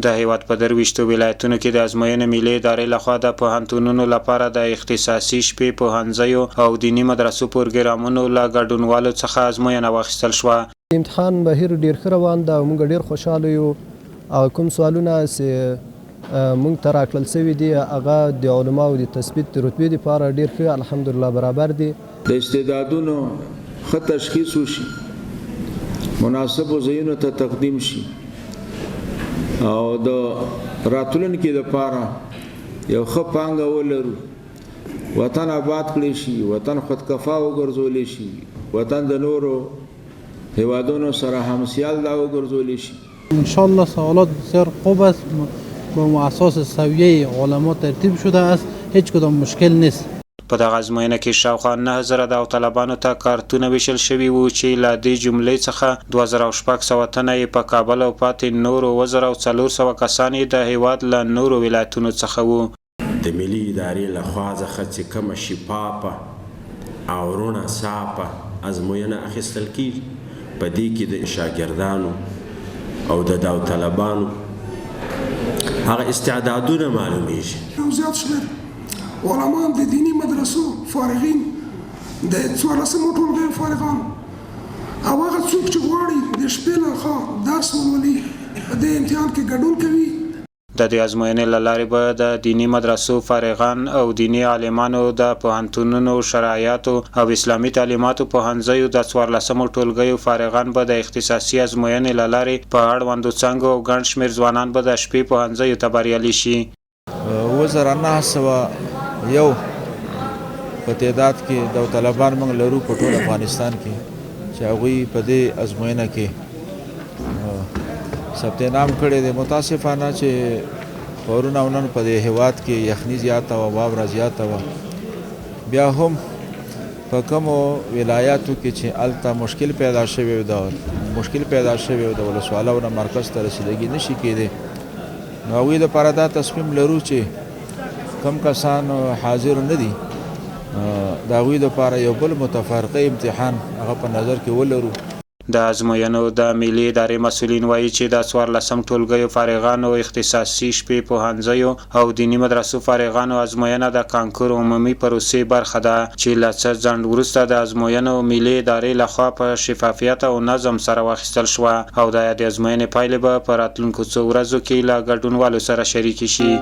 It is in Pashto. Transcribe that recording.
د هیواد په 23 ولایتونو کې د ازموینې ملي ادارې لخوا د پوهنتونونو لپاره د اختصاصي شپې پوهنځیو او دیني مدرسو پروګرامونو له ګډونوالو څخه ازموینه واخیستل شوه. امتحان بهیر ډیر ښه روان ده او موږ ډیر خوشحاله یو او کوم سوالونه چې موږ ته راکړل سوي دي هغه د علماو د تثبیت د رتبې دپاره ډیر ښه الحمدلله برابر دي. د استعدادونو ښه تشخیص وشي، مناسبو ځایونو ته تقدیم شي او د راتلونکي دپاره یو ښه پانګه ولرو، وطن آباد کړی شي، وطن خودکفا وګرځولی شي، وطن د نورو هیوادونو سره همسیال دا وګرځولی شي. انشاءالله سوالات بسیار خوب است، با اساس سویه علما ترتیب شده است، هیچ کدام مشکل نیست. په دغه ازموینه کې شاوخوا 9000 داوطلبانو ته کارتونه ویشل شوي وو چې له دې جملې څخه 2600 تنه یې په کابل او پاتې نورو 2400 کسان یې د هیواد له نورو ولایتونو څخه وو. د ملي ادارې لخوا څخه چې کومه شفافه او رڼه صافه ازموینه اخیستل کیږي، په دې کې د شاګردانو او د داوطلبانو هغه استعدادونه معلومیږي. زیات شمېر علمان د دینی مدرسو فارغین د 14مو ټولګیو فارغان او هغه څوک چې غواړي د شپې لخوا درس ولولي په دې امتحان کې ګډون کوي. د دې ازموینې له لارې به د دینی مدرسو فارغان او دینی عالمانو د پوهنتونونو شرایطو او اسلامي تعلیماتو پوهنځیو د 14مو ټولګیو فارغان به د اختصاصي ازموینې له لارې په اړوندو څانګو او ګڼ شمېر ځوانان به د شپې پوهنځیو ته بریالي شي. 2901 په تعداد کې داوطلبان موږ لرو په ټول افغانستان کې چې هغوی په دې ازموینه کې ثبت نام کړی دی. متاسفانه چې پرون او نن په دې هیواد کې یخني زیاته وه، واوره زیاته وه، بیا هم په کومو ولایاتو کې چې هلته مشکل پیدا شوی و د ولسوالیو نه مرکز ته رسیدګي نشي کېدی، نو هغوی دپاره دا تصمیم لرو چې کم کسان حاضر نه دي د هغوی دپاره یو بل متفرقه امتحان هغه په نظر کې ولرو. د ازموینو د ملي ادارې مسؤلین وایي چې د 14م ټولګیو فارغانو اختصاصي شپې پوهنځیو او دیني مدرسو فارغانو ازموینه د کانکور عمومي پروسې برخه ده چې له څه ځنډ وروسته د ازموینو ملي ادارې لخوا په شفافیت او نظم سره واخیستل شوه او د ازموینې پایلې به په راتلونکو څو ورځو کې له ګډونوالو سره شریکې شي.